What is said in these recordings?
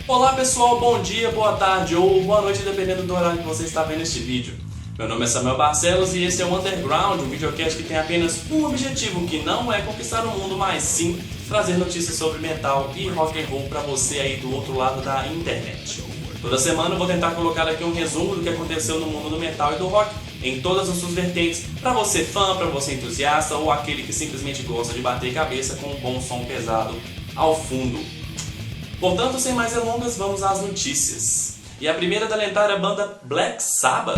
Olá pessoal, bom dia, boa tarde ou boa noite, dependendo do horário que você está vendo este vídeo. Meu nome é Samuel Barcelos e esse é o Underground, um videocast que tem apenas um objetivo, que não é conquistar o mundo, mas sim trazer notícias sobre metal e rock and roll para você aí do outro lado da internet. Toda semana eu vou tentar colocar aqui um resumo do que aconteceu no mundo do metal e do rock, em todas as suas vertentes, para você fã, para você entusiasta ou aquele que simplesmente gosta de bater cabeça com um bom som pesado ao fundo. Portanto, sem mais delongas, vamos às notícias. E a primeira da lendária banda Black Sabbath.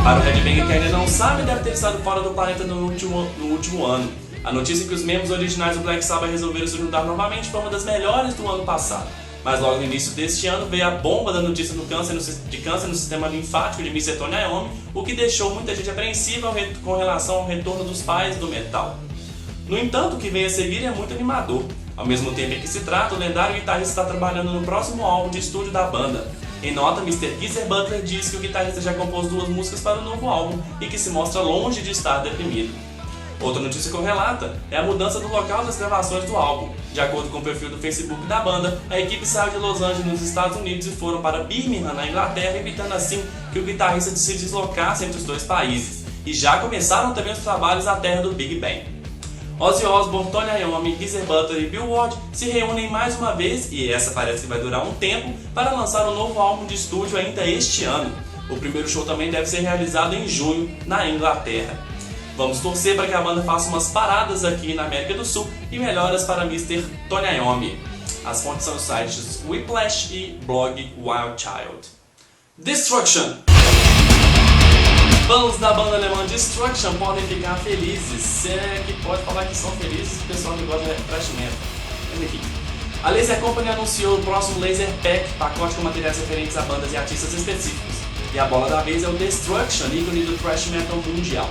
Para o headbanger que ainda não sabe, deve ter estado fora do planeta no último ano. A notícia é que os membros originais do Black Sabbath resolveram se juntar novamente foi uma das melhores do ano passado. Mas logo no início deste ano veio a bomba da notícia de câncer no sistema linfático de Mr. Tony Iommi, o que deixou muita gente apreensiva com relação ao retorno dos pais do metal. No entanto, o que vem a seguir é muito animador. Ao mesmo tempo em que se trata, o lendário guitarrista está trabalhando no próximo álbum de estúdio da banda. Em nota, Mr. Geezer Butler diz que o guitarrista já compôs 2 músicas para o novo álbum e que se mostra longe de estar deprimido. Outra notícia correlata é a mudança do local das gravações do álbum. De acordo com o perfil do Facebook da banda, a equipe saiu de Los Angeles, nos Estados Unidos, e foram para Birmingham, na Inglaterra, evitando assim que o guitarrista se deslocasse entre os dois países. E já começaram também os trabalhos à terra do Big Bang. Ozzy Osbourne, Tony Iommi, Geezer Butler e Bill Ward se reúnem mais uma vez, e essa parece que vai durar um tempo, para lançar um novo álbum de estúdio ainda este ano. O primeiro show também deve ser realizado em junho, na Inglaterra. Vamos torcer para que a banda faça umas paradas aqui na América do Sul e melhoras para Mr. Tony Iommi. As fontes são os sites Whiplash e blog Wild Child. Destruction. Fãs da banda alemã Destruction podem ficar felizes. Se é que pode falar que são felizes, o pessoal que gosta de thrash metal. Mas enfim. A Laser Company anunciou o próximo Laser Pack, pacote com materiais referentes a bandas e artistas específicos. E a bola da vez é o Destruction, ícone do thrash metal mundial.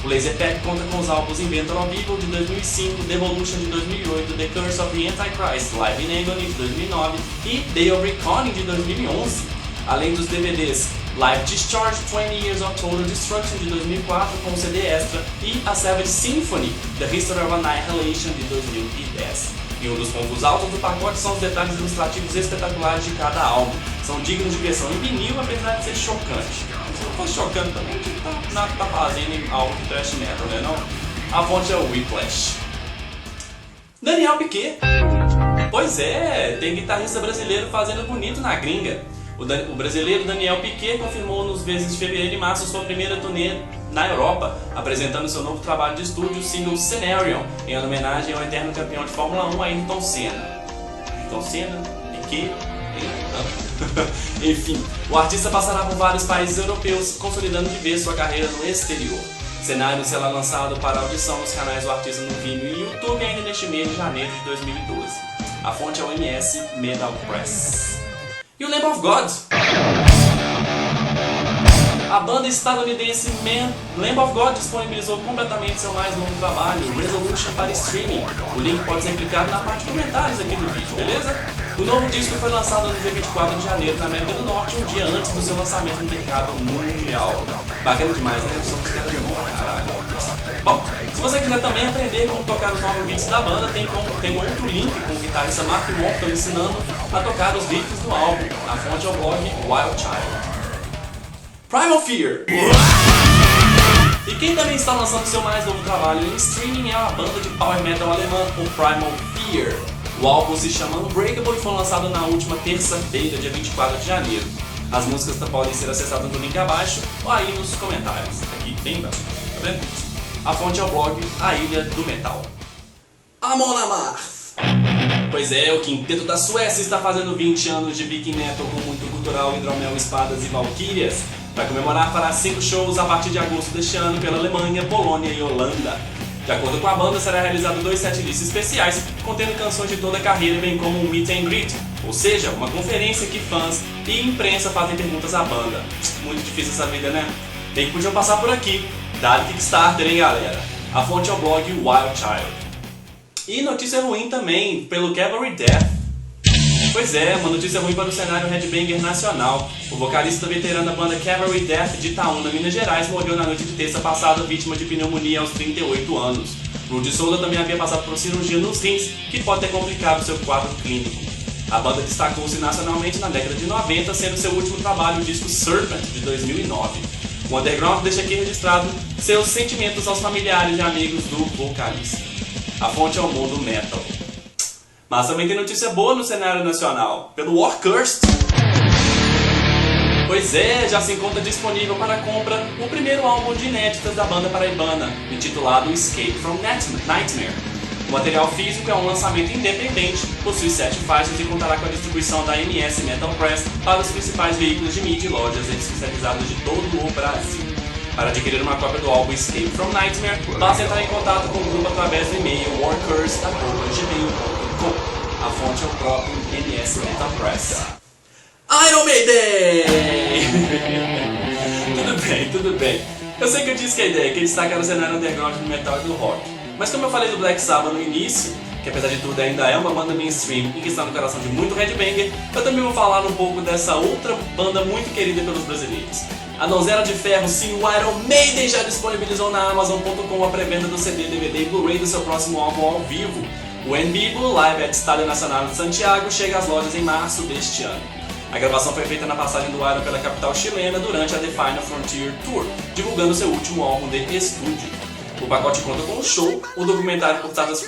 O Laser Pack conta com os álbuns Inventor of Evil de 2005, Devolution de 2008, The Curse of the Antichrist, Live in Agony de 2009 e Day of Reckoning de 2011. Além dos DVDs Live Discharge, 20 Years of Total Destruction de 2004 com CD extra e a Savage Symphony, The History of Annihilation de 2010. E um dos pontos altos do pacote são os detalhes ilustrativos espetaculares de cada álbum. São dignos de versão em vinil, apesar de ser chocante. Se não fosse chocante também, a gente tá fazendo algo de thrash metal, né não? A fonte é o Whiplash. Daniel Piquet. Pois é, tem guitarrista brasileiro fazendo bonito na gringa. O brasileiro Daniel Piquet confirmou nos meses de fevereiro e março sua primeira turnê na Europa, apresentando seu novo trabalho de estúdio, o single Scenarion, em homenagem ao eterno campeão de Fórmula 1, Ayrton Senna. Ayrton Senna? Piquet? Enfim, o artista passará por vários países europeus, consolidando de vez sua carreira no exterior. Cenário será lançado para audição nos canais do artista no Vimeo e YouTube ainda neste mês de janeiro de 2012. A fonte é o MS Metal Press. E o Lamb of God. A banda estadunidense Lamb of God disponibilizou completamente seu mais novo trabalho, Resolution, para streaming. O link pode ser clicado na parte de comentários aqui do vídeo, beleza? O novo disco foi lançado no dia 24 de janeiro na América do Norte, um dia antes do seu lançamento no mercado mundial. Bacana demais, né? Somos caras de bom, caralho. Bom, se você quiser também aprender como tocar os novos beats da banda, tem outro link com o guitarrista Mark Morton ensinando a tocar os riffs do álbum. A fonte é o blog Wild Child. Primal Fear. E quem também está lançando seu mais novo trabalho em streaming é a banda de power metal alemã, o Primal Fear. O álbum se chama Unbreakable e foi lançado na última terça-feira, dia 24 de janeiro. As músicas podem ser acessadas no link abaixo ou aí nos comentários. Aqui, bem embaixo, tá vendo? A fonte é o blog A Ilha do Metal. Amon Amarth. Pois é, o quinteto da Suécia está fazendo 20 anos de Viking Metal com muito gutural, hidromel, espadas e valquírias. Para comemorar, fará 5 shows a partir de agosto deste ano pela Alemanha, Polônia e Holanda. De acordo com a banda, será realizado 2 setlists especiais, contendo canções de toda a carreira, bem como um meet and greet, ou seja, uma conferência que fãs e imprensa fazem perguntas à banda. Muito difícil essa vida, né? Bem que podiam passar por aqui. Dá-lhe Kickstarter, hein, galera? A fonte é o blog Wild Child. E notícia ruim também, pelo Cavalry Death. Pois é, uma notícia ruim para o cenário headbanger nacional. O vocalista veterano da banda Cavalry Death de Itaúna, Minas Gerais, morreu na noite de terça passada vítima de pneumonia aos 38 anos. Rudy Souza também havia passado por cirurgia nos rins, que pode ter complicado seu quadro clínico. A banda destacou-se nacionalmente na década de 90, sendo seu último trabalho o disco Serpent, de 2009. O Underground deixa aqui registrado seus sentimentos aos familiares e amigos do vocalista. A fonte é o mundo metal. Mas também tem notícia boa no cenário nacional, pelo Warcurst. Pois é, já se encontra disponível para compra o primeiro álbum de inéditas da banda paraibana, intitulado Escape from Nightmare. O material físico é um lançamento independente, possui 7 faixas e contará com a distribuição da MS Metal Press para os principais veículos de mídia e lojas especializadas de todo o Brasil. Para adquirir uma cópia do álbum Escape from Nightmare, basta entrar em contato com o grupo através do e-mail warcurse@gmail.com. A fonte é o próprio MS Metal Press. Iron Maiden! Tudo bem. Eu sei que eu disse que a ideia é que destacar o cenário underground do metal e do rock. Mas como eu falei do Black Sabbath no início, que apesar de tudo ainda é uma banda mainstream e que está no coração de muito headbanger, eu também vou falar um pouco dessa outra banda muito querida pelos brasileiros. A Donzela de Ferro, sim, o Iron Maiden já disponibilizou na Amazon.com a pré-venda do CD, DVD e Blu-ray do seu próximo álbum ao vivo. O En Vivo, Live at Estádio Nacional de Santiago, chega às lojas em março deste ano. A gravação foi feita na passagem do Iron pela capital chilena durante a The Final Frontier Tour, divulgando seu último álbum de estúdio. O pacote conta com um show, o documentário por trás das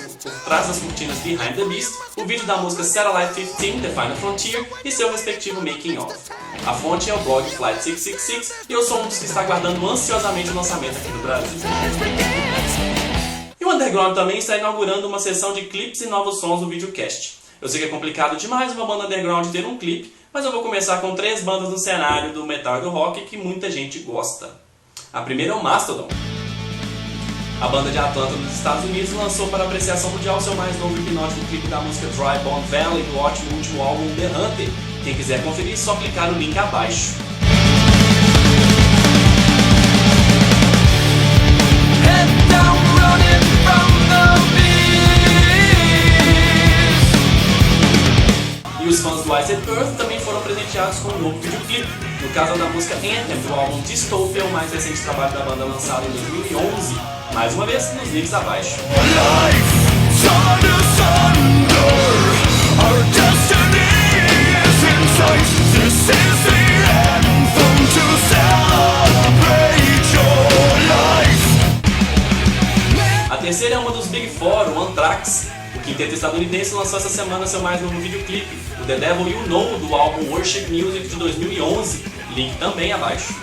cortinas Behind the Beast, o vídeo da música Satellite 15, The Final Frontier e seu respectivo making of. A fonte é o blog Flight 666 e eu sou um dos que está aguardando ansiosamente o lançamento aqui no Brasil. E o Underground também está inaugurando uma sessão de clipes e novos sons no videocast. Eu sei que é complicado demais uma banda underground ter um clipe, mas eu vou começar com 3 bandas no cenário do metal e do rock que muita gente gosta. A primeira é o Mastodon. A banda de Atlanta, nos Estados Unidos, lançou para apreciação mundial seu mais novo e hipnótico clipe da música Dry Bone Valley do ótimo último álbum The Hunter. Quem quiser conferir, é só clicar no link abaixo. E os fãs do Ice and Earth também foram presenteados com um novo videoclipe, no caso da música Anthem, do álbum Dystopia, o mais recente trabalho da banda lançado em 2011. Mais uma vez, nos links abaixo. A terceira é uma dos Big Four, o Anthrax. O quinteto estadunidense lançou essa semana seu mais novo videoclipe, o The Devil You Know, do álbum Worship Music de 2011. Link também abaixo.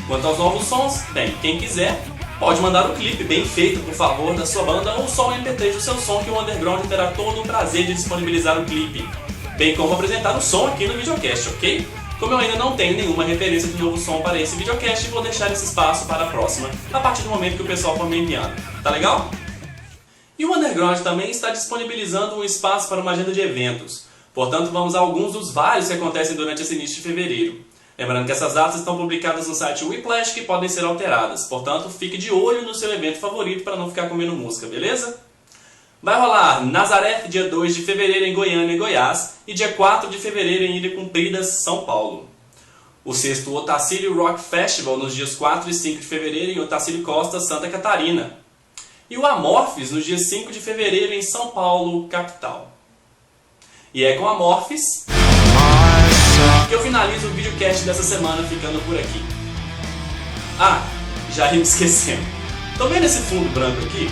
Quanto aos novos sons, bem, quem quiser pode mandar o clipe bem feito, por favor, da sua banda ou só o MP3 do seu som que o Underground terá todo o prazer de disponibilizar o clipe, bem como apresentar o som aqui no videocast, ok? Como eu ainda não tenho nenhuma referência de novo som para esse videocast, vou deixar esse espaço para a próxima, a partir do momento que o pessoal for me enviando, tá legal? E o Underground também está disponibilizando um espaço para uma agenda de eventos, portanto vamos a alguns dos vários que acontecem durante esse início de fevereiro. Lembrando que essas datas estão publicadas no site Whiplash que podem ser alteradas, portanto fique de olho no seu evento favorito para não ficar comendo música, beleza? Vai rolar Nazareth dia 2 de fevereiro em Goiânia e Goiás e dia 4 de fevereiro em Ilha Comprida, São Paulo. O 6º Otacílio Rock Festival nos dias 4 e 5 de fevereiro em Otacílio Costa, Santa Catarina. E o Amorphis nos dias 5 de fevereiro em São Paulo, capital. E é com Amorphis que eu finalizo o videocast dessa semana ficando por aqui. Ah, já ia me esquecendo. Tô vendo esse fundo branco aqui?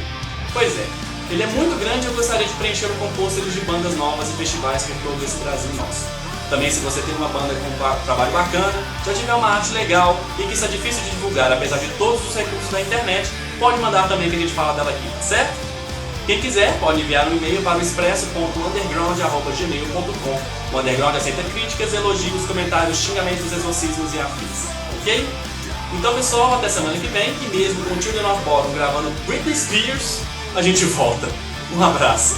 Pois é, ele é muito grande e eu gostaria de preencher com pôsteres de bandas novas e festivais por todo esse Brasil nosso. Também, se você tem uma banda com um trabalho bacana, já tiver uma arte legal e que está difícil de divulgar apesar de todos os recursos da internet, pode mandar também que a gente fala dela aqui, certo? Quem quiser pode enviar um e-mail para o expresso.underground@gmail.com. O Underground aceita críticas, elogios, comentários, xingamentos, exorcismos e afins, ok? Então pessoal, até semana que vem, que mesmo com o Children of Bottom gravando Britney Spears, a gente volta. Um abraço!